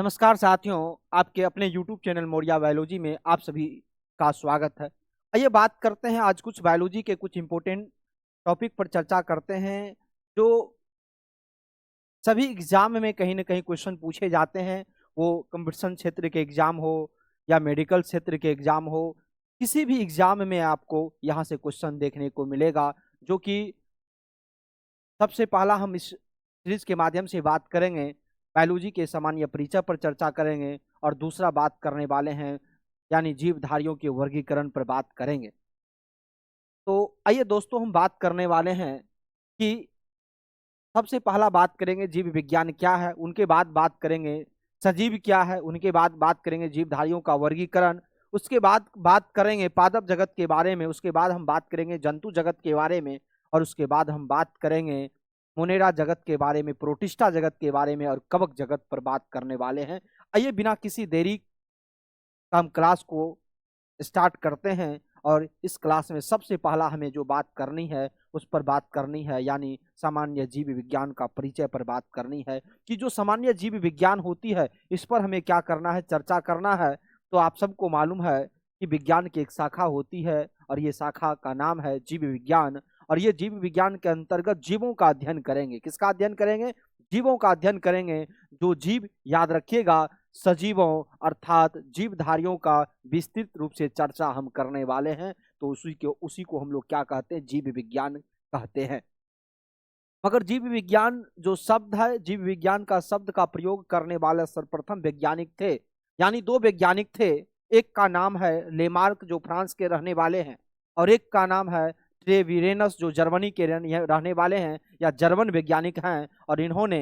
नमस्कार साथियों, आपके अपने YouTube चैनल मौर्या बायोलॉजी में आप सभी का स्वागत है। आइए बात करते हैं आज कुछ बायोलॉजी के कुछ इम्पोर्टेंट टॉपिक पर चर्चा करते हैं जो सभी एग्जाम में कहीं ना कहीं क्वेश्चन पूछे जाते हैं। वो कंपटीशन क्षेत्र के एग्जाम हो या मेडिकल क्षेत्र के एग्जाम हो, किसी भी एग्जाम में आपको यहाँ से क्वेश्चन देखने को मिलेगा। जो कि सबसे पहला हम इस सीरीज के माध्यम से बात करेंगे, बायोलॉजी के सामान्य परिचय पर चर्चा करेंगे और दूसरा बात करने वाले हैं यानी जीवधारियों के वर्गीकरण पर बात करेंगे। तो आइए दोस्तों, हम बात करने वाले हैं कि सबसे पहला बात करेंगे जीव विज्ञान क्या है, उनके बाद बात करेंगे सजीव क्या है, उनके बाद बात करेंगे जीवधारियों का वर्गीकरण, उसके बाद बात करेंगे पादप जगत के बारे में, उसके बाद हम बात करेंगे जंतु जगत के बारे में और उसके बाद हम बात करेंगे मोनेरा जगत के बारे में, प्रोटिस्टा जगत के बारे में और कवक जगत पर बात करने वाले हैं। आइए बिना किसी देरी का हम क्लास को स्टार्ट करते हैं। और इस क्लास में सबसे पहला हमें जो बात करनी है उस पर बात करनी है, यानी सामान्य जीव विज्ञान का परिचय पर बात करनी है कि जो सामान्य जीव विज्ञान होती है इस पर हमें क्या करना है, चर्चा करना है। तो आप सबको मालूम है कि विज्ञान की एक शाखा होती है और ये शाखा का नाम है जीव विज्ञान। और ये जीव विज्ञान के अंतर्गत जीवों का अध्ययन करेंगे। किसका अध्ययन करेंगे? जीवों का अध्ययन करेंगे। जो जीव, याद रखिएगा, सजीवों अर्थात जीवधारियों का विस्तृत रूप से चर्चा हम करने वाले हैं। तो उसी को हम लोग क्या कहते हैं? जीव विज्ञान कहते हैं। मगर जीव विज्ञान जो शब्द है, जीव विज्ञान का शब्द का प्रयोग करने वाले सर्वप्रथम वैज्ञानिक थे, यानी दो वैज्ञानिक थे। एक का नाम है लेमार्क जो फ्रांस के रहने वाले हैं और एक का नाम है ट्रेविरेनस जो जर्मनी के रहने वाले हैं या जर्मन वैज्ञानिक हैं। और इन्होंने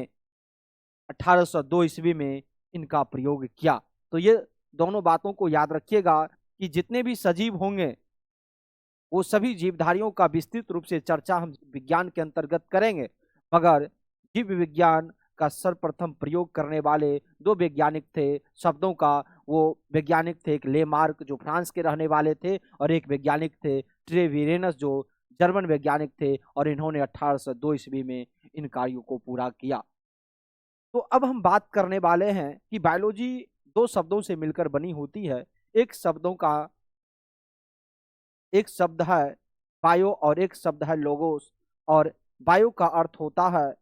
1802 ईस्वी में इनका प्रयोग किया। तो ये दोनों बातों को याद रखिएगा कि जितने भी सजीव होंगे वो सभी जीवधारियों का विस्तृत रूप से चर्चा हम विज्ञान के अंतर्गत करेंगे। मगर जीव विज्ञान का सर्वप्रथम प्रयोग करने वाले दो वैज्ञानिक थे शब्दों का। वो वैज्ञानिक थे एक लेमार्क जो फ्रांस के रहने वाले थे और एक वैज्ञानिक थे ट्रेविरेनस जो जर्मन वैज्ञानिक थे। और इन्होंने 1802 ईस्वी में इन कार्यों को पूरा किया। तो अब हम बात करने वाले हैं कि बायोलॉजी दो शब्दों से मिलकर बनी होती है। एक शब्द है बायो और एक शब्द है लोगोस। और बायो का अर्थ होता है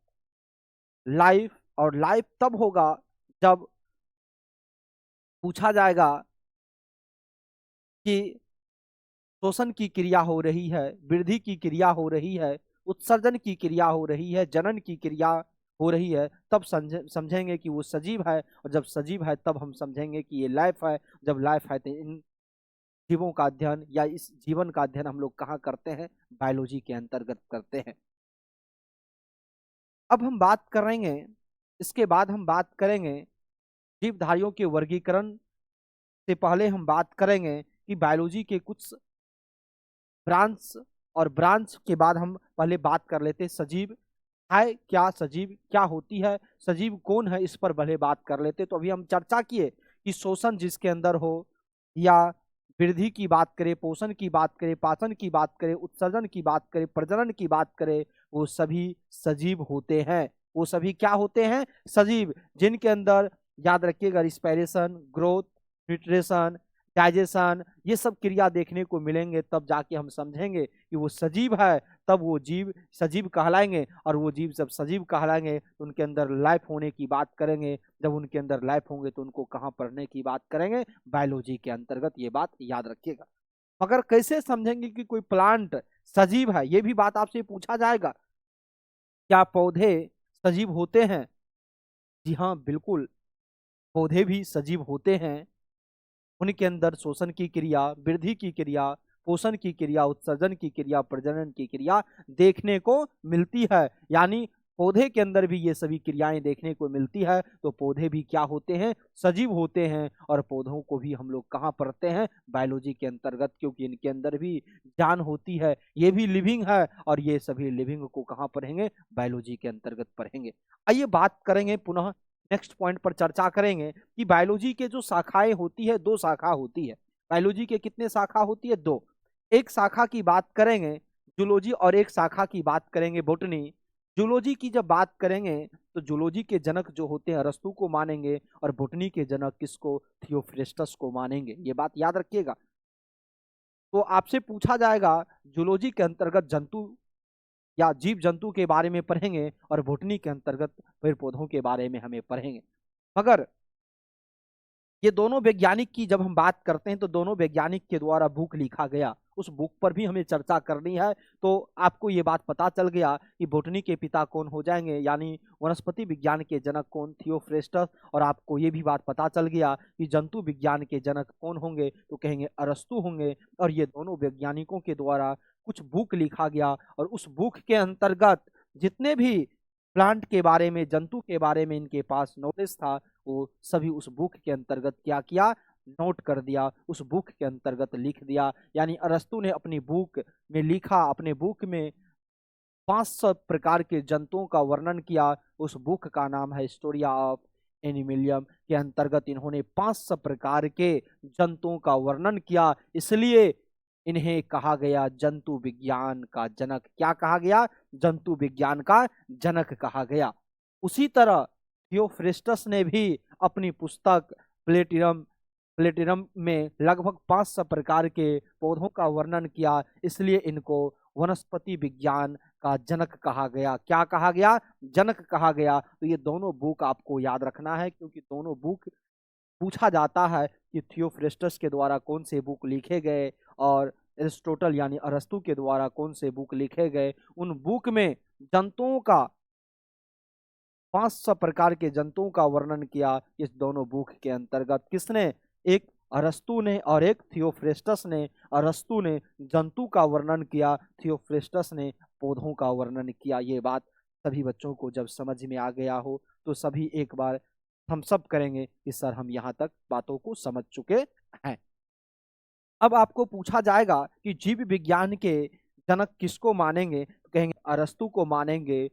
लाइफ, और लाइफ तब होगा जब पूछा जाएगा कि शोषण की क्रिया हो रही है, वृद्धि की क्रिया हो रही है, उत्सर्जन की क्रिया हो रही है, जनन की क्रिया हो रही है, तब समझेंगे कि वो सजीव है। और जब सजीव है तब हम समझेंगे कि ये लाइफ है। जब लाइफ है तो इन जीवों का अध्ययन या इस जीवन का अध्ययन हम लोग कहाँ करते हैं? बायोलॉजी के अंतर्गत करते हैं। अब हम बात करेंगे, इसके बाद हम बात करेंगे जीवधारियों के वर्गीकरण से पहले हम बात करेंगे कि बायोलॉजी के कुछ ब्रांच, और ब्रांच के बाद हम पहले बात कर लेते हैं सजीव है क्या, सजीव क्या होती है, सजीव कौन है, इस पर पहले बात कर लेते। तो अभी हम चर्चा किए कि शोषण जिसके अंदर हो या वृद्धि की बात करें, पोषण की बात करें, पाचन की बात करें, उत्सर्जन की बात करें, प्रजनन की बात करें, वो सभी सजीव होते हैं। वो सभी क्या होते हैं? सजीव, जिनके अंदर याद रखिएगा रिस्पायरेशन, ग्रोथ, न्यूट्रिशन, डाइजेशन, ये सब क्रिया देखने को मिलेंगे। तब जाके हम समझेंगे कि वो सजीव है, तब वो जीव सजीव कहलाएंगे। और वो जीव जब सजीव कहलाएंगे तो उनके अंदर लाइफ होने की बात करेंगे। जब उनके अंदर लाइफ होंगे तो उनको कहाँ पढ़ने की बात करेंगे? बायोलॉजी के अंतर्गत। ये बात याद रखिएगा। मगर कैसे समझेंगे कि कोई प्लांट सजीव है? ये भी बात आपसे पूछा जाएगा। क्या पौधे सजीव होते हैं? जी हाँ, बिल्कुल, पौधे भी सजीव होते हैं। उनके अंदर शोषण की क्रिया, वृद्धि की क्रिया, पोषण की क्रिया, उत्सर्जन की क्रिया, प्रजनन की क्रिया देखने को मिलती है। यानी पौधे के अंदर भी ये सभी क्रियाएं देखने को मिलती है। तो पौधे भी क्या होते हैं? सजीव होते हैं। और पौधों को भी हम लोग कहाँ पढ़ते हैं? बायोलॉजी के अंतर्गत, क्योंकि इनके अंदर भी जान होती है, ये भी लिविंग है। और ये सभी लिविंग को कहाँ पढ़ेंगे? बायोलॉजी के अंतर्गत पढ़ेंगे। आइए बात करेंगे, पुनः नेक्स्ट पॉइंट पर चर्चा करेंगे कि बायोलॉजी के जो शाखाएं होती है, दो शाखा होती है। बायोलॉजी के कितने शाखा होती है? दो। एक शाखा की बात करेंगे जूलॉजी और एक शाखा की बात करेंगे बोटनी। जूलॉजी की जब बात करेंगे तो जूलॉजी के जनक जो होते हैं अरस्तु को मानेंगे और बॉटनी के जनक किसको, थियोफ्रेस्टस को मानेंगे। ये बात याद रखिएगा। तो आपसे पूछा जाएगा जूलॉजी के अंतर्गत जंतु या जीव जंतु के बारे में पढ़ेंगे और बॉटनी के अंतर्गत पेड़ पौधों के बारे में हमें पढ़ेंगे। मगर ये दोनों वैज्ञानिक की जब हम बात करते हैं तो दोनों वैज्ञानिक के द्वारा बुक लिखा गया, उस बुक पर भी हमें चर्चा करनी है। तो आपको ये बात पता चल गया कि बॉटनी के पिता कौन हो जाएंगे, यानी वनस्पति विज्ञान के जनक कौन, थियोफ्रेस्टस। और आपको ये भी बात पता चल गया कि जंतु विज्ञान के जनक कौन होंगे, तो कहेंगे अरस्तु होंगे। और ये दोनों वैज्ञानिकों के द्वारा कुछ बुक लिखा गया और उस बुक के अंतर्गत जितने भी प्लांट के बारे में, जंतु के बारे में इनके पास नॉलेज था, वो सभी उस बुक के अंतर्गत क्या किया, नोट कर दिया, उस बुक के अंतर्गत लिख दिया। यानी अरस्तु ने अपनी बुक में लिखा, अपने बुक में 500 प्रकार के जंतुओं का वर्णन किया। उस बुक का नाम है हिस्टोरिया ऑफ एनिमलियम। के अंतर्गत इन्होंने 500 प्रकार के जंतुओं का वर्णन किया, इसलिए इन्हें कहा गया जंतु विज्ञान का जनक। क्या कहा गया, जंतु विज्ञान का जनक कहा गया। उसी तरह थियोफ्रेस्टस ने भी अपनी पुस्तक प्लेटिनम प्लेटिनम में लगभग 500 प्रकार के पौधों का वर्णन किया, इसलिए इनको वनस्पति विज्ञान का जनक कहा गया। क्या कहा गया, जनक कहा गया। तो ये दोनों बुक आपको याद रखना है, क्योंकि दोनों बुक पूछा जाता है कि थियोफ्रेस्टस के द्वारा कौन से बुक लिखे गए और एरिस्टोटल यानी अरस्तु के द्वारा कौन से बुक लिखे गए। उन बुक में जंतुओं का 500 प्रकार के जंतुओं का वर्णन किया। इस दोनों बुक के अंतर्गत किसने, एक अरस्तु ने और एक थियोफ्रेस्टस ने। अरस्तु ने जंतु का वर्णन किया, थियोफ्रेस्टस ने पौधों का वर्णन किया। ये बात सभी बच्चों को जब समझ में आ गया हो तो सभी एक बार हम सब करेंगे कि सर हम यहाँ तक बातों को समझ चुके हैं। अब आपको पूछा जाएगा कि जीव विज्ञान के जनक किसको मानेंगे, तो कहेंगे अरस्तु को मानेंगे।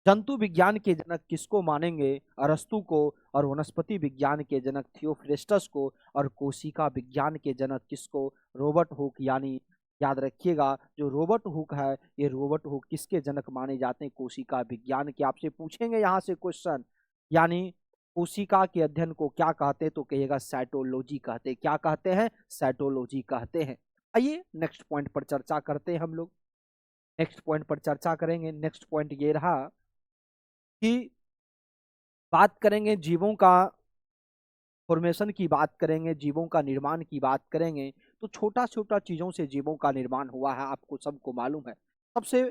जंतु विज्ञान के जनक किसको मानेंगे, अरस्तु को। और वनस्पति विज्ञान के जनक थियोफ्रेस्टस को। और कोशिका विज्ञान के जनक किसको, रॉबर्ट हुक। यानी याद रखिएगा जो रॉबर्ट हुक है, ये रॉबर्ट हुक किसके जनक माने जाते हैं, कोशिका विज्ञान के। आपसे पूछेंगे यहाँ से क्वेश्चन, यानी कोशिका के अध्ययन को क्या कहते हैं, तो कहिएगा साइटोलॉजी कहते हैं। क्या कहते हैं, साइटोलॉजी कहते हैं। आइए नेक्स्ट पॉइंट पर चर्चा करते हैं। हम लोग नेक्स्ट पॉइंट पर चर्चा करेंगे। नेक्स्ट पॉइंट ये रहा कि बात करेंगे जीवों का फॉर्मेशन की, बात करेंगे जीवों का निर्माण की बात करेंगे। तो छोटा छोटा चीजों से जीवों का निर्माण हुआ है, आपको सबको मालूम है। सबसे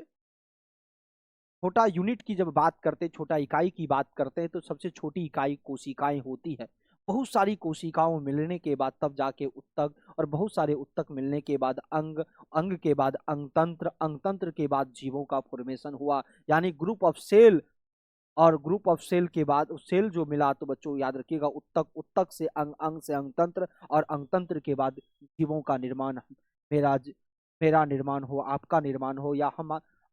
छोटा यूनिट की जब बात करते हैं, छोटा इकाई की बात करते हैं, तो सबसे छोटी इकाई कोशिकाएं होती है। बहुत सारी कोशिकाओं मिलने के बाद तब जाके उत्तक, और बहुत सारे उत्तक मिलने के बाद अंग, अंग के बाद अंगतंत्र, अंगतंत्र के बाद जीवों का फॉर्मेशन हुआ। यानी ग्रुप ऑफ सेल, और ग्रुप ऑफ सेल के बाद सेल जो मिला, तो बच्चों याद रखिएगा उत्तक, उत्तक से अंग, अंग से अंगतंत्र, और अंगतंत्र के बाद जीवों का निर्माण। मेरा मेरा निर्माण हो, आपका निर्माण हो, या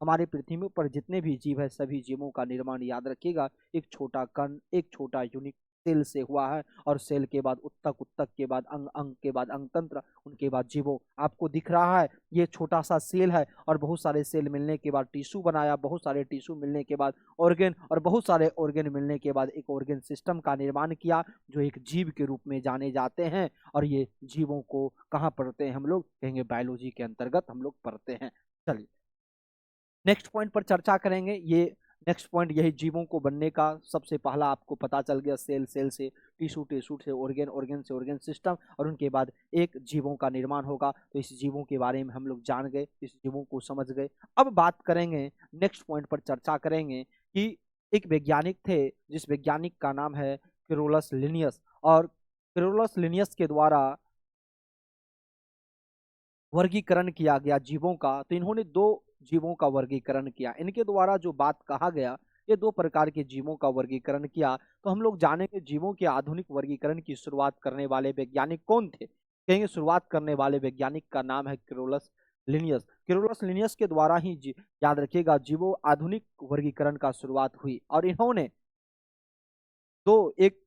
हमारे पृथ्वी पर जितने भी जीव है सभी जीवों का निर्माण याद रखिएगा एक छोटा कण, एक छोटा यूनिट सेल से हुआ है। और सेल के बाद उत्तक, उत्तक के बाद अंग, अंग के बाद अंगतंत्र, उनके बाद जीवों। आपको दिख रहा है ये छोटा सा सेल है, और बहुत सारे सेल मिलने के बाद टिश्यू बनाया, बहुत सारे टिश्यू मिलने के बाद ऑर्गन, और बहुत सारे ऑर्गन मिलने के बाद एक ऑर्गन सिस्टम का निर्माण किया, जो एक जीव के रूप में जाने जाते हैं। और ये जीवों को कहाँ पढ़ते हैं हम लोग, कहेंगे बायोलॉजी के अंतर्गत हम लोग पढ़ते हैं। चलिए नेक्स्ट पॉइंट पर चर्चा करेंगे। ये नेक्स्ट पॉइंट यही जीवों को बनने का। सबसे पहला आपको पता चल गया सेल, सेल से टिश्यू, टिश्यू से ऑर्गन, ऑर्गन से ऑर्गन सिस्टम, और उनके बाद एक जीवों का निर्माण होगा। तो इस जीवों के बारे में हम लोग जान गए, इस जीवों को समझ गए। अब बात करेंगे, नेक्स्ट पॉइंट पर चर्चा करेंगे कि एक वैज्ञानिक थे जिस वैज्ञानिक का नाम है कैरोलस लिनियस। और कैरोलस लिनियस के द्वारा वर्गीकरण किया गया जीवों का। तो इन्होंने दो जीवों का वर्गीकरण किया। इनके द्वारा जो बात कहा गया, ये दो प्रकार के जीवों का वर्गीकरण किया। तो हम लोग जानेंगे जीवों के आधुनिक वर्गीकरण की शुरुआत करने वाले वैज्ञानिक कौन थे। कहेंगे शुरुआत करने वाले वैज्ञानिक का नाम है कैरोलस लिनियस। कैरोलस लिनियस के द्वारा ही याद रखिएगा जीवो आधुनिक वर्गीकरण का शुरुआत हुई। और इन्होंने दो, एक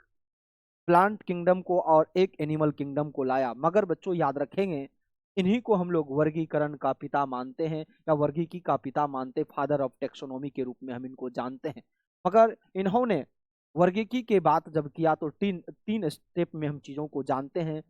प्लांट किंगडम को और एक एनिमल किंगडम को लाया। मगर बच्चों याद रखेंगे इन्हीं को हम लोग वर्गीकरण का पिता मानते हैं, या वर्गीकी का पिता मानते, फादर ऑफ टेक्सोनोमी के रूप में हम इनको जानते हैं। मगर इन्होंने वर्गीकी के बात जब किया तो तीन तीन स्टेप में हम चीज़ों को जानते हैं।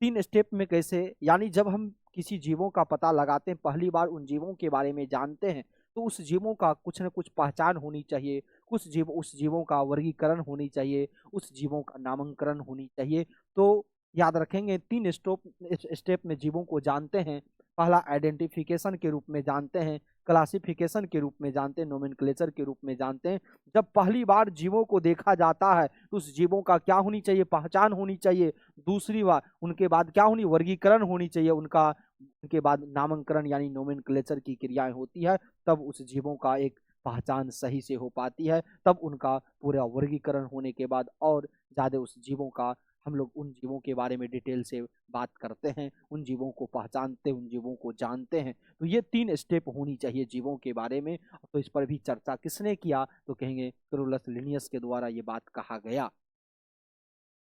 3 स्टेप में कैसे? यानी जब हम किसी जीवों का पता लगाते हैं, पहली बार उन जीवों के बारे में जानते हैं, तो उस जीवों का कुछ न कुछ पहचान होनी चाहिए, उस जीवों का वर्गीकरण होनी चाहिए, उस जीवों का नामकरण होनी चाहिए। तो याद रखेंगे 3 स्टेप में जीवों को जानते हैं। पहला आइडेंटिफिकेशन के रूप में जानते हैं, क्लासिफिकेशन के रूप में जानते हैं, नोमेनक्लेचर के रूप में जानते हैं। जब पहली बार जीवों को देखा जाता है, तो उस जीवों का क्या होनी चाहिए? पहचान होनी चाहिए। दूसरी बार उनके बाद क्या होनी? वर्गीकरण होनी चाहिए उनका। उनके बाद नामकरण यानी नोमेनक्लेचर की क्रियाएं होती है, तब उस जीवों का एक पहचान सही से हो पाती है। तब उनका पूरा वर्गीकरण होने के बाद और ज़्यादा उस जीवों का हम लोग उन जीवों के बारे में डिटेल से बात करते हैं, उन जीवों को पहचानते हैं, उन जीवों को जानते हैं। तो ये 3 स्टेप होनी चाहिए जीवों के बारे में। तो इस पर भी चर्चा किसने किया? तो कहेंगे कैरोलस लिनियस के द्वारा ये बात कहा गया।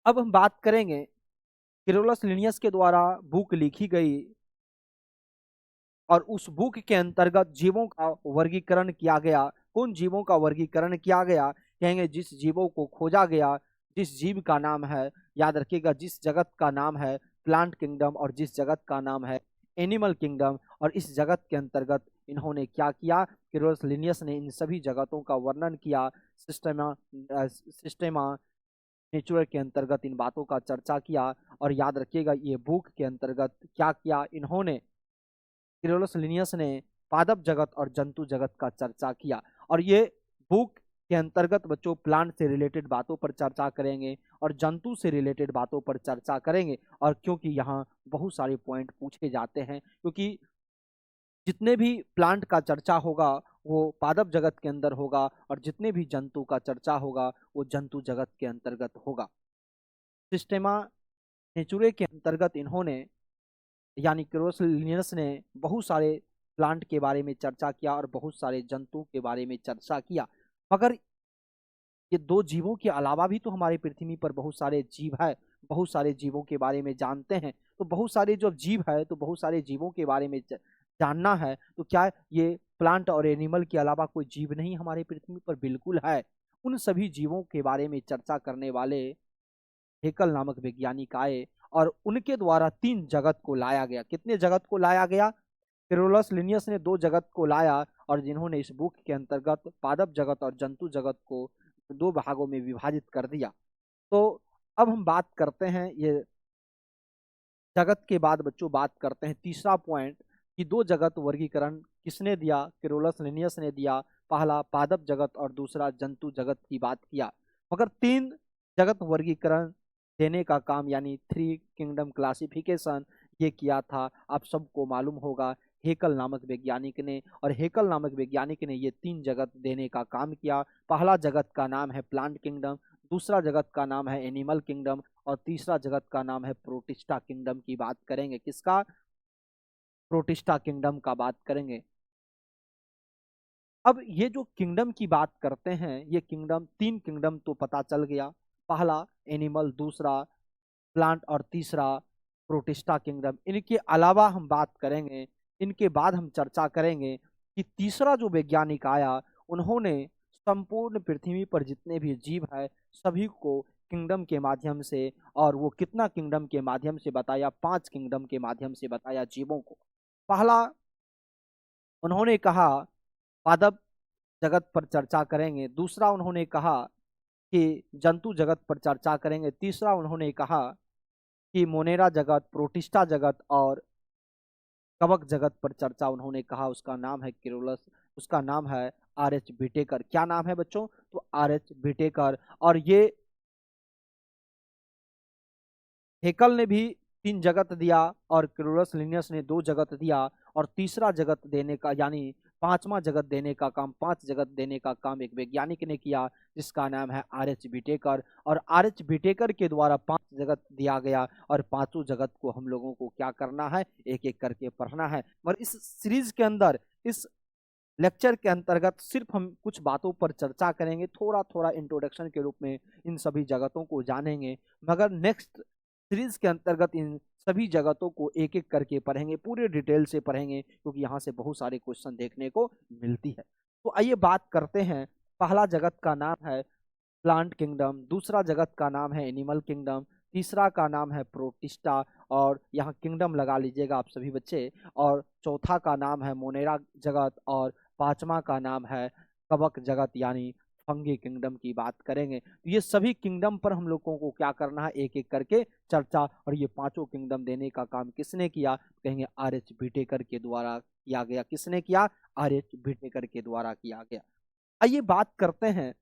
अब हम बात करेंगे कैरोलस लिनियस के द्वारा बुक लिखी गई और उस बुक के अंतर्गत जीवों का वर्गीकरण किया गया। कौन जीवों का वर्गीकरण किया गया? कहेंगे जिस जीवों को खोजा गया, जिस जीव का नाम है, याद रखिएगा, जिस जगत का नाम है प्लांट किंगडम और जिस जगत का नाम है एनिमल किंगडम। और इस जगत के अंतर्गत इन्होंने क्या किया? कैरोलस लिनियस ने इन सभी जगतों का वर्णन किया। सिस्टेमा नेचुरल के अंतर्गत इन बातों का चर्चा किया। और याद रखिएगा ये बुक के अंतर्गत क्या किया इन्होंने? कैरोलस लिनियस ने पादप जगत और जंतु जगत का चर्चा किया। और ये बुक के अंतर्गत बच्चों प्लांट से रिलेटेड बातों पर चर्चा करेंगे और जंतु से रिलेटेड बातों पर चर्चा करेंगे। और क्योंकि यहाँ बहुत सारे पॉइंट पूछे जाते हैं, क्योंकि जितने भी प्लांट का चर्चा होगा वो पादप जगत के अंदर होगा और जितने भी जंतु का चर्चा होगा वो जंतु जगत के अंतर्गत होगा। सिस्टेमा नेचुरे के अंतर्गत इन्होंने यानी कैरोलस लिनियस ने बहुत सारे प्लांट के बारे में चर्चा किया और बहुत सारे जंतु के बारे में चर्चा किया। मगर ये 2 जीवों के अलावा भी तो हमारे पृथ्वी पर बहुत सारे जीव है, बहुत सारे जीवों के बारे में जानते हैं। तो बहुत सारे जो जीव है, तो बहुत सारे जीवों के बारे में जानना है, तो क्या ये प्लांट और एनिमल के अलावा कोई जीव नहीं हमारे पृथ्वी पर? बिल्कुल है। उन सभी जीवों के बारे में चर्चा करने वाले हेकल नामक वैज्ञानिक आए और उनके द्वारा 3 जगत को लाया गया। कितने जगत को लाया गया? कैरोलस लिनियस ने 2 जगत को लाया और जिन्होंने इस बुक के अंतर्गत पादप जगत और जंतु जगत को 2 भागों में विभाजित कर दिया। तो अब हम बात करते हैं ये जगत के बाद बच्चों बात करते हैं तीसरा पॉइंट कि 2 जगत वर्गीकरण किसने दिया? कैरोलस लिनियस ने दिया। पहला पादप जगत और दूसरा जंतु जगत की बात किया। मगर 3 जगत वर्गीकरण देने का काम यानी 3 किंगडम क्लासिफिकेशन ये किया था, आप सबको मालूम होगा, हेकल नामक वैज्ञानिक ने। और हेकल नामक वैज्ञानिक ने ये 3 जगत देने का काम किया। पहला जगत का नाम है प्लांट किंगडम, दूसरा जगत का नाम है एनिमल किंगडम और तीसरा जगत का नाम है प्रोटिस्टा किंगडम की बात करेंगे। किसका? प्रोटिस्टा किंगडम का बात करेंगे। अब ये जो किंगडम की बात करते हैं, ये किंगडम 3 किंगडम तो पता चल गया। पहला एनिमल, दूसरा प्लांट और तीसरा प्रोटिस्टा किंगडम। इनके अलावा हम बात करेंगे, इनके बाद हम चर्चा करेंगे कि तीसरा जो वैज्ञानिक आया उन्होंने संपूर्ण पृथ्वी पर जितने भी जीव है सभी को किंगडम के माध्यम से, और वो कितना किंगडम के माध्यम से बताया? 5 किंगडम के माध्यम से बताया जीवों को। पहला उन्होंने कहा पादप जगत पर चर्चा करेंगे, दूसरा उन्होंने कहा कि जंतु जगत पर चर्चा करेंगे, तीसरा उन्होंने कहा कि मोनेरा जगत, प्रोटिस्टा जगत और कवक जगत पर चर्चा उन्होंने कहा। उसका नाम है कैरोलस, उसका नाम है आर.एच. विटेकर। क्या नाम है बच्चों? तो आर.एच. विटेकर। और ये हेकल ने भी 3 जगत दिया और कैरोलस लिनियस ने 2 जगत दिया। और तीसरा जगत देने का यानी 5वां जगत देने का काम, 5 जगत देने का काम एक वैज्ञानिक ने किया जिसका नाम है आर.एच. विटेकर। और आर.एच. विटेकर के द्वारा 5 जगत दिया गया और पांचों जगत को हम लोगों को क्या करना है? एक एक करके पढ़ना है। और इस सीरीज के अंदर, इस लेक्चर के अंतर्गत सिर्फ हम कुछ बातों पर चर्चा करेंगे, थोड़ा थोड़ा इंट्रोडक्शन के रूप में इन सभी जगतों को जानेंगे। मगर नेक्स्ट सीरीज के अंतर्गत इन सभी जगतों को एक एक करके पढ़ेंगे, पूरे डिटेल से पढ़ेंगे, क्योंकि यहाँ से बहुत सारे क्वेश्चन देखने को मिलती है। तो आइए बात करते हैं पहला जगत का नाम है प्लांट किंगडम, दूसरा जगत का नाम है एनिमल किंगडम, तीसरा का नाम है प्रोटिस्टा, और यहाँ किंगडम लगा लीजिएगा आप सभी बच्चे, और चौथा का नाम है मोनेरा जगत, और पांचवा का नाम है कवक जगत यानी फंगी किंगडम की बात करेंगे। तो ये सभी किंगडम पर हम लोगों को क्या करना है, एक एक करके चर्चा। और ये पांचों किंगडम देने का काम किसने किया, कहेंगे आर.एच. व्हिटेकर के द्वारा किया गया। किसने किया, आर.एच. व्हिटेकर के द्वारा किया गया। आइए बात करते हैं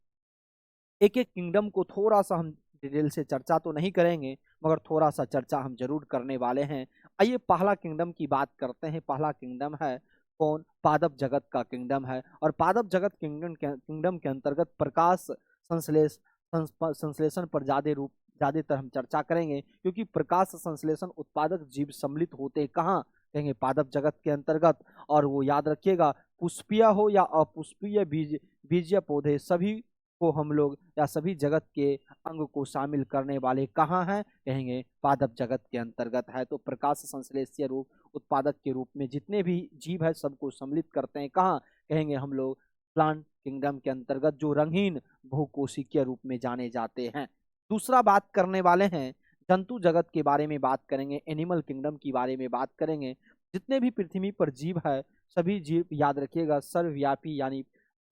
एक एक किंगडम को, थोड़ा सा हम डिटेल से चर्चा तो नहीं करेंगे मगर थोड़ा सा चर्चा हम जरूर करने वाले हैं। आइए पहला किंगडम की बात करते हैं। पहला किंगडम है कौन, पादप जगत का किंगडम है। और पादप जगत किंगडम के अंतर्गत प्रकाश संश्लेषण पर ज्यादातर हम चर्चा करेंगे, क्योंकि प्रकाश संश्लेषण उत्पादक जीव सम्मिलित होते कहाँ, कहेंगे पादप जगत के अंतर्गत। और वो याद रखिएगा, पुष्पीय हो या अपुष्पीय बीजीय पौधे सभी को हम लोग या सभी जगत के अंग को शामिल करने वाले कहाँ हैं, कहेंगे पादप जगत के अंतर्गत है। तो प्रकाश संश्लेषीय रूप उत्पादक के रूप में जितने भी जीव है सबको सम्मिलित करते हैं कहाँ, कहेंगे हम लोग प्लांट किंगडम के अंतर्गत, जो रंगीन बहुकोशिकीय रूप में जाने जाते हैं। दूसरा बात करने वाले हैं जंतु जगत के बारे में बात करेंगे, एनिमल किंगडम के बारे में बात करेंगे। जितने भी पृथ्वी पर जीव है सभी जीव याद रखिएगा सर्वव्यापी, यानी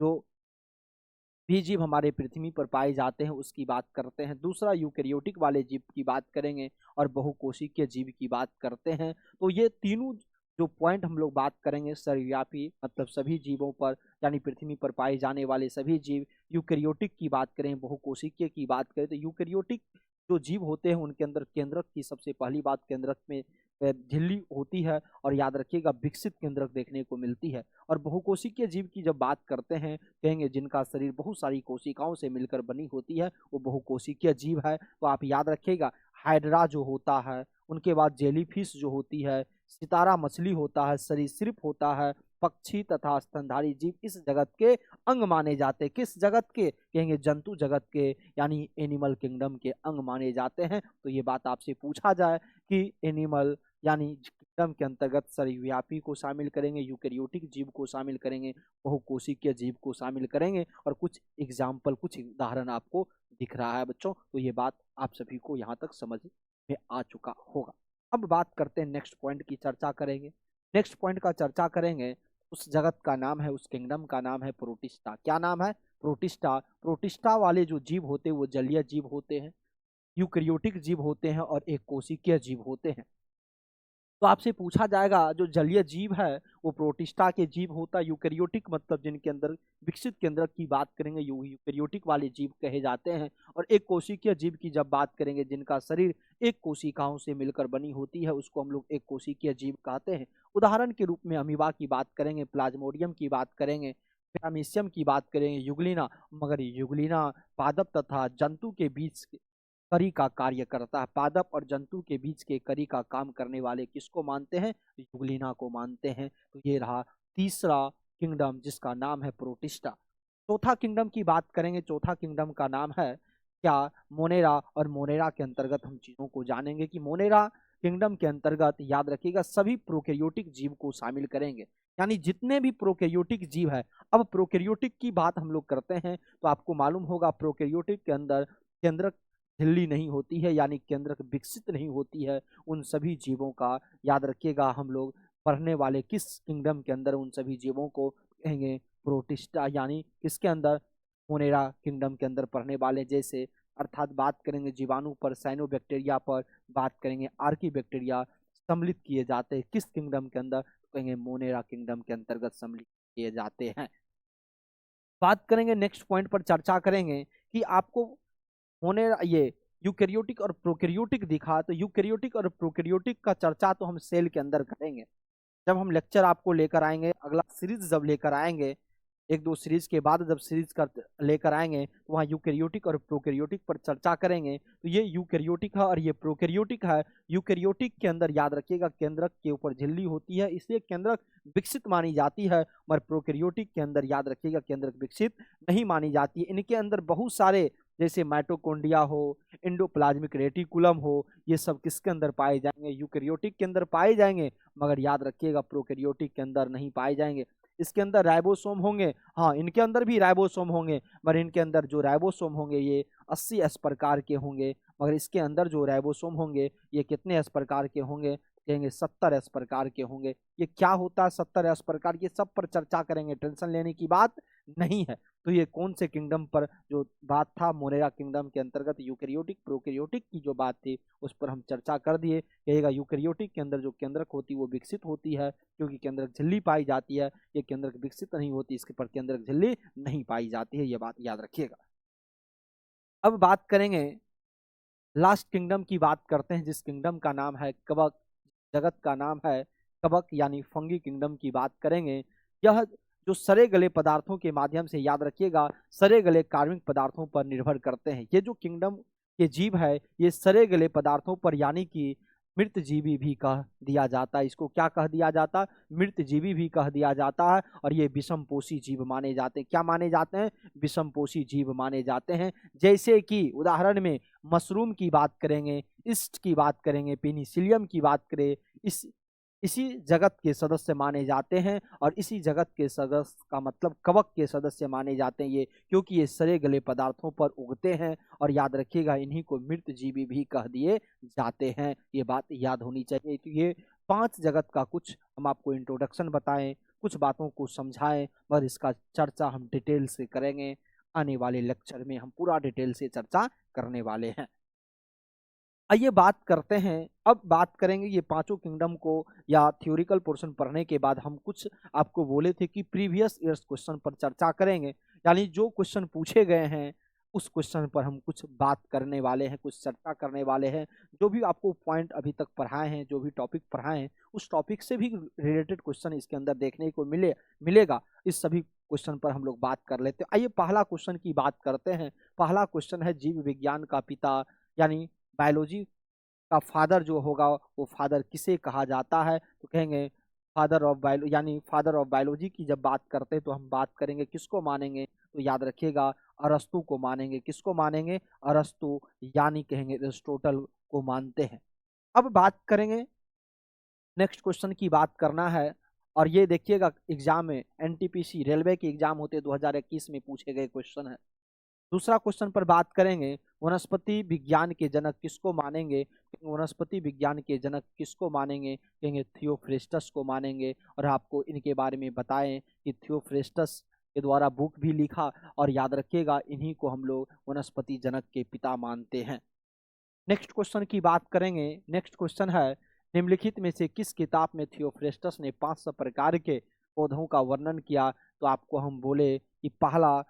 जो भी जीव हमारे पृथ्वी पर पाए जाते हैं उसकी बात करते हैं। दूसरा यूकेरियोटिक वाले जीव की बात करेंगे और बहुकोशिकीय जीव की बात करते हैं। तो ये तीनों जो पॉइंट हम लोग बात करेंगे, सर्वव्यापी मतलब सभी जीवों पर यानी पृथ्वी पर पाए जाने वाले सभी जीव, यूकेरियोटिक की बात करें, बहुकोशिकीय की बात करें तो यूकेरियोटिक जो जीव होते हैं उनके अंदर केंद्रक की सबसे पहली बात, केंद्रक में झिल्ली होती है और याद रखिएगा विकसित केंद्रक देखने को मिलती है। और बहुकोशिकीय जीव की जब बात करते हैं कहेंगे जिनका शरीर बहुत सारी कोशिकाओं से मिलकर बनी होती है वो बहुकोशिकीय जीव है। तो आप याद रखिएगा हाइड्रा जो होता है, उनके बाद जेलीफिश जो होती है, सितारा मछली होता है, सरीसृप होता है, पक्षी तथा स्तनधारी जीव इस जगत के अंग माने जाते हैं। किस जगत के, कहेंगे जंतु जगत के यानी एनिमल किंगडम के अंग माने जाते हैं। तो ये बात आपसे पूछा जाए कि एनिमल यानी किंगडम के अंतर्गत सर्वव्यापी को शामिल करेंगे, यूकेरियोटिक जीव को शामिल करेंगे, बहुकोशिकीय जीव को शामिल करेंगे, और कुछ एग्जाम्पल कुछ उदाहरण आपको दिख रहा है बच्चों। तो ये बात आप सभी को यहाँ तक समझ में आ चुका होगा। अब बात करते हैं नेक्स्ट पॉइंट की चर्चा करेंगे। नेक्स्ट पॉइंट का चर्चा करेंगे, उस जगत का नाम है, उस किंगडम का नाम है प्रोटिस्टा। क्या नाम है, प्रोटिस्टा। प्रोटिस्टा वाले जो जीव होते हैं वो जलीय जीव होते हैं, यूकेरियोटिक जीव होते हैं और एक कोशिकीय जीव होते हैं। तो आपसे पूछा जाएगा जो जलीय जीव है वो प्रोटिस्टा के जीव होता है, यूकेरियोटिक मतलब जिनके अंदर विकसित केंद्रक की बात करेंगे यूकेरियोटिक वाले जीव कहे जाते हैं। और एक कोशिकीय जीव की जब बात करेंगे जिनका शरीर एक कोशिकाओं से मिलकर बनी होती है उसको हम लोग एक कोशिकीय जीव कहते हैं। उदाहरण के रूप में अमीबा की बात करेंगे, प्लाज्मोडियम की बात करेंगे, पैरामीशियम की बात करेंगे, युगलिना। मगर युगलिना पादप तथा जंतु के बीच करी का कार्य करता है। पादप और जंतु के बीच के करी का काम करने वाले किसको मानते हैं, युगलिना को मानते हैं। तो ये रहा तीसरा किंगडम जिसका नाम है प्रोटिस्टा। चौथा किंगडम की बात करेंगे, चौथा किंगडम का नाम है क्या, मोनेरा। और मोनेरा के अंतर्गत हम चीजों को जानेंगे कि मोनेरा किंगडम के अंतर्गत याद रखिएगा सभी प्रोकैरियोटिक जीव को शामिल करेंगे, यानी जितने भी प्रोकैरियोटिक जीव है। अब प्रोकैरियोटिक की बात हम लोग करते हैं तो आपको मालूम होगा प्रोकैरियोटिक के अंदर केंद्रक झिल्ली नहीं होती है, यानी केंद्रक विकसित नहीं होती है। उन सभी जीवों का याद रखिएगा हम लोग पढ़ने वाले किस किंगडम के अंदर उन सभी जीवों को कहेंगे प्रोटिस्टा, यानी किसके अंदर, मोनेरा किंगडम के अंदर पढ़ने वाले। जैसे अर्थात बात करेंगे जीवाणु पर, साइनोबैक्टीरिया पर, बात करेंगे आर्कीबैक्टीरिया सम्मिलित किए जाते हैं किस किंगडम के अंदर, कहेंगे मोनेरा किंगडम के अंतर्गत सम्मिलित किए जाते हैं। बात करेंगे नेक्स्ट पॉइंट पर चर्चा करेंगे कि आपको होने ये यूकेरियोटिक और प्रोकैरियोटिक दिखा, तो यूकेरियोटिक और प्रोकैरियोटिक का चर्चा तो हम सेल के अंदर करेंगे जब हम लेक्चर आपको लेकर आएंगे, अगला सीरीज जब लेकर आएंगे, एक दो सीरीज के बाद जब सीरीज कर लेकर आएंगे तो वहाँ यूकेरियोटिक और प्रोकैरियोटिक पर चर्चा करेंगे। तो ये यूकेरियोटिक है और ये प्रोकैरियोटिक है। यूकेरियोटिक के अंदर याद रखिएगा केंद्रक के ऊपर झिल्ली होती है इसलिए केंद्रक विकसित मानी जाती है, मगर प्रोकैरियोटिक के अंदर याद रखिएगा केंद्रक विकसित नहीं मानी जाती है। इनके अंदर बहुत सारे जैसे माइटोकॉन्ड्रिया हो, एंडोप्लाज्मिक रेटिकुलम हो, ये सब किसके अंदर पाए जाएंगे, यूकेरियोटिक के अंदर पाए जाएंगे, मगर याद रखिएगा प्रोकैरियोटिक के अंदर नहीं पाए जाएंगे। इसके अंदर राइबोसोम होंगे, हाँ इनके अंदर भी राइबोसोम होंगे, मगर इनके अंदर जो राइबोसोम होंगे ये 80 एस प्रकार के होंगे, मगर इसके अंदर जो राइबोसोम होंगे ये कितने एस प्रकार के होंगे, कहेंगे 70 एस प्रकार के होंगे। ये क्या होता है 70 एस प्रकार, ये सब पर चर्चा करेंगे, टेंशन लेने की बात नहीं है। तो ये कौन से किंगडम पर जो बात था, मोनेरा किंगडम के अंतर्गत यूकेरियोटिक प्रोकैरियोटिक की जो बात थी उस पर हम चर्चा कर दिए। कहेगा यूकेरियोटिक के अंदर जो केंद्रक होती है वो विकसित होती है, क्योंकि केंद्रक झिल्ली पाई जाती है, ये केंद्रक विकसित नहीं होती, इसके पर केंद्रक झिल्ली नहीं पाई जाती है, ये बात याद रखिएगा। अब बात करेंगे लास्ट किंगडम की, बात करते हैं जिस किंगडम का नाम है कवक, जगत का नाम है कवक यानी फंगी किंगडम की बात करेंगे। यह जो सड़े गले पदार्थों के माध्यम से, याद रखिएगा सड़े गले कार्बनिक पदार्थों पर निर्भर करते हैं। ये जो किंगडम के जीव है ये सड़े गले पदार्थों पर यानी कि मृत जीवी भी कह दिया जाता है। इसको क्या कह दिया जाता है, मृत जीवी भी कह दिया जाता है। और ये विषमपोषी जीव माने जाते हैं। क्या माने जाते हैं, विषमपोषी जीव माने जाते हैं। जैसे कि उदाहरण में मशरूम की बात करेंगे, ईस्ट की बात करेंगे, पेनिसिलियम की बात करें, इसी जगत के सदस्य माने जाते हैं। और इसी जगत के सदस्य का मतलब कवक के सदस्य माने जाते हैं ये, क्योंकि ये सड़े गले पदार्थों पर उगते हैं। और याद रखिएगा इन्हीं को मृत जीवी भी कह दिए जाते हैं, ये बात याद होनी चाहिए। तो ये 5 जगत का कुछ हम आपको इंट्रोडक्शन बताएं, कुछ बातों को समझाएं, और इसका चर्चा हम डिटेल से करेंगे। आने वाले लेक्चर में हम पूरा डिटेल से चर्चा करने वाले हैं। आइए बात करते हैं, अब बात करेंगे ये पांचों किंगडम को, या थ्योरिकल पोर्शन पढ़ने के बाद हम कुछ आपको बोले थे कि प्रीवियस ईयर्स क्वेश्चन पर चर्चा करेंगे, यानी जो क्वेश्चन पूछे गए हैं उस क्वेश्चन पर हम कुछ बात करने वाले हैं, कुछ चर्चा करने वाले हैं। जो भी आपको पॉइंट अभी तक पढ़ाए हैं, जो भी टॉपिक पढ़ाए हैं, उस टॉपिक से भी रिलेटेड क्वेश्चन इसके अंदर देखने को मिलेगा। इस सभी क्वेश्चन पर हम लोग बात कर लेते हैं। आइए पहला क्वेश्चन की बात करते हैं। पहला क्वेश्चन है जीव विज्ञान का पिता यानी बायोलॉजी का फादर जो होगा वो फादर किसे कहा जाता है, तो कहेंगे फादर ऑफ बायो, यानी फादर ऑफ बायोलॉजी की जब बात करते हैं तो हम बात करेंगे किसको मानेंगे, तो याद रखिएगा अरस्तु को मानेंगे। किसको मानेंगे, अरस्तु, यानी कहेंगे एरिस्टोटल को मानते हैं। अब बात करेंगे नेक्स्ट क्वेश्चन की बात करना है, और ये देखिएगा एग्जाम में एनटीपीसी रेलवे के एग्जाम होते 2021 में पूछे गए क्वेश्चन है। दूसरा क्वेश्चन पर बात करेंगे वनस्पति विज्ञान के जनक किसको मानेंगे, वनस्पति विज्ञान के जनक किसको मानेंगे, कहेंगे थियोफ्रेस्टस को मानेंगे। और आपको इनके बारे में बताएं कि थियोफ्रेस्टस के द्वारा बुक भी लिखा, और याद रखिएगा इन्हीं को हम लोग वनस्पति जनक के पिता मानते हैं। नेक्स्ट क्वेश्चन की बात करेंगे। नेक्स्ट क्वेश्चन है निम्नलिखित में से किस किताब में थियोफ्रेस्टस ने 500 प्रकार के पौधों का वर्णन किया, तो आपको हम बोले कि पहला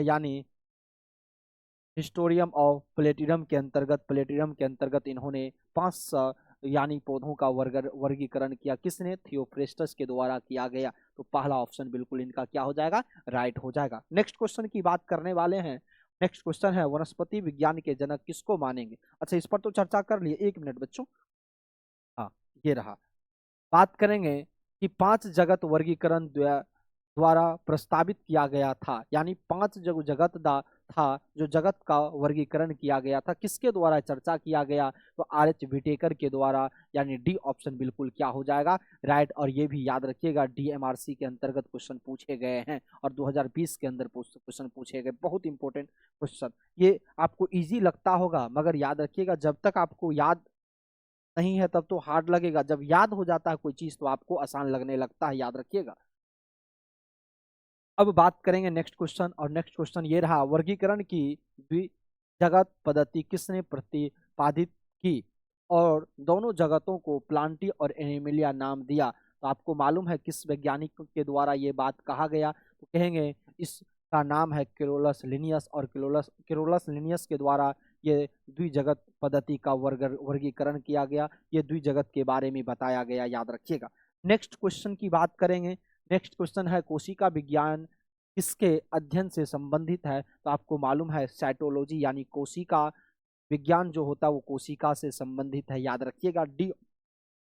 यानी हिस्टोरियम ऑफ प्लेटिरम के अंतर्गत इन्होंने 500 यानी पौधों का वर्गीकरण किया। किसने, थियोफ्रेस्टस के द्वारा किया गया। तो पहला ऑप्शन बिल्कुल इनका क्या हो जाएगा, राइट हो जाएगा। नेक्स्ट क्वेश्चन की बात करने वाले हैं। नेक्स्ट क्वेश्चन है वनस्पति विज्ञान के जनक किसको मानेंगे। अच्छा इस पर तो चर्चा कर लिए, एक मिनट बच्चों, हाँ ये रहा। बात करेंगे कि 5 जगत वर्गीकरण द्वारा प्रस्तावित किया गया था, यानी 5 जगत था जो जगत का वर्गीकरण किया गया था, किसके द्वारा चर्चा किया गया, तो आर.एच. व्हिटेकर के द्वारा, यानी डी ऑप्शन बिल्कुल क्या हो जाएगा, राइट। और ये भी याद रखिएगा डीएमआरसी के अंतर्गत क्वेश्चन पूछे गए हैं, और 2020 के अंदर क्वेश्चन पूछे गए, बहुत इंपॉर्टेंट क्वेश्चन। ये आपको इजी लगता होगा, मगर याद रखिएगा जब तक आपको याद नहीं है तब तो हार्ड लगेगा, जब याद हो जाता है कोई चीज तो आपको आसान लगने लगता है, याद रखिएगा। अब बात करेंगे नेक्स्ट क्वेश्चन, और नेक्स्ट क्वेश्चन ये रहा वर्गीकरण की द्विजगत पद्धति किसने प्रतिपादित की, और दोनों जगतों को प्लांटी और एनिमिलिया नाम दिया। तो आपको मालूम है किस वैज्ञानिक के द्वारा ये बात कहा गया, तो कहेंगे इसका नाम है केरोलस लिनियस, और केरोलस लिनियस के द्वारा ये द्विजगत पद्धति का वर्गीकरण किया गया, ये द्विजगत के बारे में बताया गया, याद रखिएगा। नेक्स्ट क्वेश्चन की बात करेंगे। नेक्स्ट क्वेश्चन है कोशिका विज्ञान किसके अध्ययन से संबंधित है, तो आपको मालूम है साइटोलॉजी, यानी कोशिका विज्ञान जो होता है वो कोशिका से संबंधित है, याद रखिएगा। डी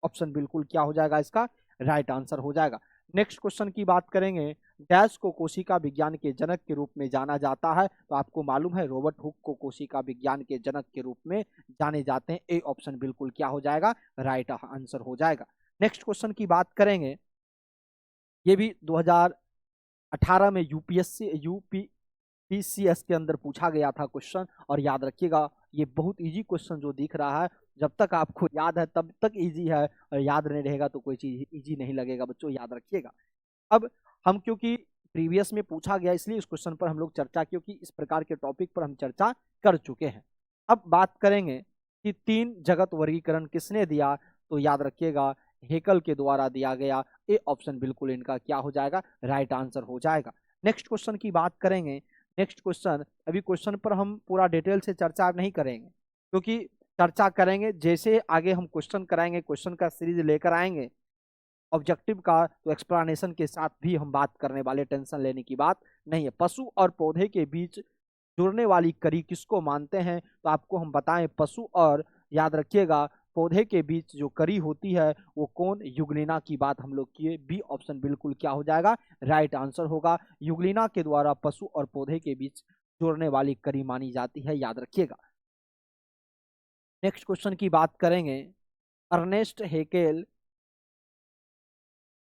ऑप्शन बिल्कुल क्या हो जाएगा, इसका राइट आंसर हो जाएगा। नेक्स्ट क्वेश्चन की बात करेंगे डैश को कोशिका विज्ञान के जनक के रूप में जाना जाता है, तो आपको मालूम है रॉबर्ट हुक को कोशिका विज्ञान के जनक के रूप में जाने जाते हैं। ए ऑप्शन बिल्कुल क्या हो जाएगा, राइट आंसर हो जाएगा। नेक्स्ट क्वेश्चन की बात करेंगे। ये भी 2018 में यूपीसीएस के अंदर पूछा गया था क्वेश्चन। और याद रखिएगा, ये बहुत इजी क्वेश्चन जो दिख रहा है, जब तक आपको याद है तब तक इजी है, और याद नहीं रहेगा तो कोई चीज इजी नहीं लगेगा बच्चों, याद रखिएगा। अब हम, क्योंकि प्रीवियस में पूछा गया इसलिए इस क्वेश्चन पर हम लोग चर्चा, क्योंकि इस प्रकार के टॉपिक पर हम चर्चा कर चुके हैं। अब बात करेंगे कि 3 जगत वर्गीकरण किसने दिया, तो याद रखिएगा हेकल के द्वारा दिया गया। ए ऑप्शन बिल्कुल इनका क्या हो जाएगा, राइट आंसर हो जाएगा। नेक्स्ट क्वेश्चन की बात करेंगे। नेक्स्ट क्वेश्चन, अभी क्वेश्चन पर हम पूरा डिटेल से चर्चा नहीं करेंगे, क्योंकि चर्चा करेंगे जैसे आगे हम क्वेश्चन कराएंगे, क्वेश्चन का सीरीज लेकर आएंगे ऑब्जेक्टिव का, तो एक्सप्लेनेशन के साथ भी हम बात करने वाले, टेंशन लेने की बात नहीं है। पशु और पौधे के बीच जुड़ने वाली कड़ी किसको मानते हैं, तो आपको हम बताएं पशु और, याद रखिएगा, पौधे के बीच जो कड़ी होती है वो कौन, युगलिना की बात हम लोग किए। बी ऑप्शन बिल्कुल क्या हो जाएगा, राइट आंसर होगा। युगलिना के द्वारा पशु और पौधे के बीच जोड़ने वाली कड़ी मानी जाती है, याद रखिएगा। नेक्स्ट क्वेश्चन की बात करेंगे। अर्नेस्ट हेकेल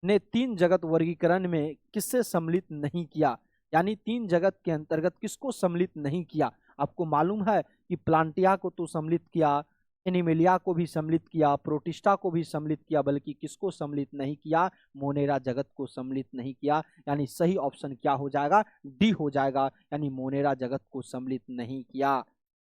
ने 3 जगत वर्गीकरण में किससे सम्मिलित नहीं किया, यानी 3 जगत के अंतर्गत किसको सम्मिलित नहीं किया। आपको मालूम है कि प्लांटिया को तो सम्मिलित किया, एनिमेलिया को भी सम्मिलित किया, प्रोटिस्टा को भी सम्मिलित किया, बल्कि किसको सम्मिलित नहीं किया, मोनेरा जगत को सम्मिलित नहीं किया। यानी सही ऑप्शन क्या हो जाएगा, डी हो जाएगा, यानी मोनेरा जगत को सम्मिलित नहीं किया।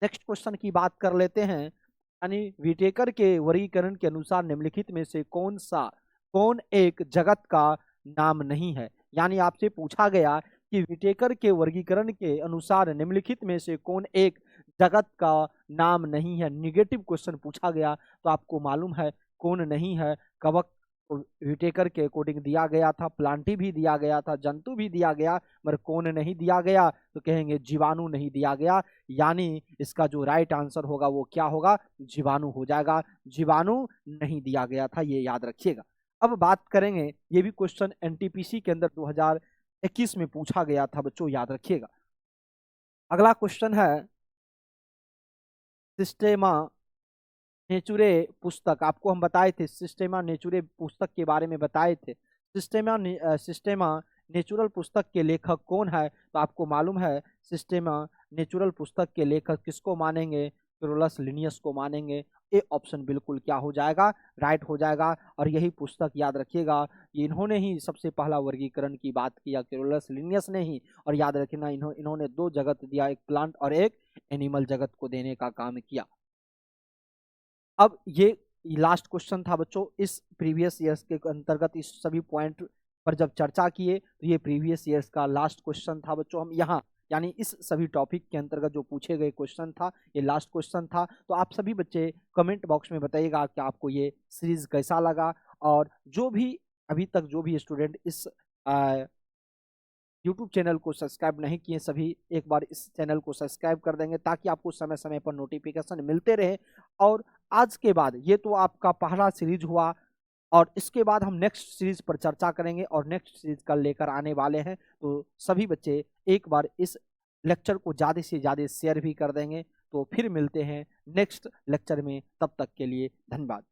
नेक्स्ट क्वेश्चन की बात कर लेते हैं। यानी विटेकर के वर्गीकरण के अनुसार निम्नलिखित में से कौन एक जगत का नाम नहीं है। यानी आपसे पूछा गया कि विटेकर के वर्गीकरण के अनुसार निम्नलिखित में से कौन एक जगत का नाम नहीं है। निगेटिव क्वेश्चन पूछा गया, तो आपको मालूम है कौन नहीं है। कवक विटेकर के अकॉर्डिंग दिया गया था, प्लांटी भी दिया गया था, जंतु भी दिया गया, मगर कौन नहीं दिया गया, तो कहेंगे जीवाणु नहीं दिया गया। यानी इसका जो राइट आंसर होगा वो क्या होगा, जीवाणु हो जाएगा। जीवाणु नहीं दिया गया था, ये याद रखिएगा। अब बात करेंगे, ये भी क्वेश्चन एनटीपीसी के अंदर 2021 में पूछा गया था बच्चों, याद रखिएगा। अगला क्वेश्चन है सिस्टेमा नेचुरे पुस्तक, आपको हम बताए थे सिस्टेमा नेचुरे पुस्तक के बारे में बताए थे। सिस्टेमा नेचुरल पुस्तक के लेखक कौन है, तो आपको मालूम है सिस्टेमा नेचुरल पुस्तक के लेखक किसको मानेंगे, कैरोलस लिनियस को मानेंगे। ए ऑप्शन बिल्कुल क्या हो जाएगा, राइट हो जाएगा। और यही पुस्तक, याद रखिएगा, इन्होंने ही सबसे पहला वर्गीकरण की बात किया, कैरोलस लिनियस ने ही। और याद रखना इन्होंने 2 जगत दिया, एक प्लांट और एक एनिमल जगत को देने का काम किया। अब ये लास्ट क्वेश्चन था बच्चों इस प्रीवियस ईयर्स के अंतर्गत। इस सभी पॉइंट पर जब चर्चा किए तो ये प्रीवियस ईयर्स का लास्ट क्वेश्चन था बच्चों। हम यहाँ, यानी इस सभी टॉपिक के अंतर्गत जो पूछे गए क्वेश्चन था, ये लास्ट क्वेश्चन था। तो आप सभी बच्चे कमेंट बॉक्स में बताइएगा कि आपको ये सीरीज कैसा लगा। और जो भी अभी तक जो भी स्टूडेंट इस यूट्यूब चैनल को सब्सक्राइब नहीं किए, सभी एक बार इस चैनल को सब्सक्राइब कर देंगे, ताकि आपको समय समय पर नोटिफिकेशन मिलते रहे। और आज के बाद ये तो आपका पहला सीरीज हुआ, और इसके बाद हम नेक्स्ट सीरीज पर चर्चा करेंगे, और नेक्स्ट सीरीज कल लेकर आने वाले हैं। तो सभी बच्चे एक बार इस लेक्चर को ज़्यादा से ज़्यादा शेयर भी कर देंगे। तो फिर मिलते हैं नेक्स्ट लेक्चर में, तब तक के लिए धन्यवाद।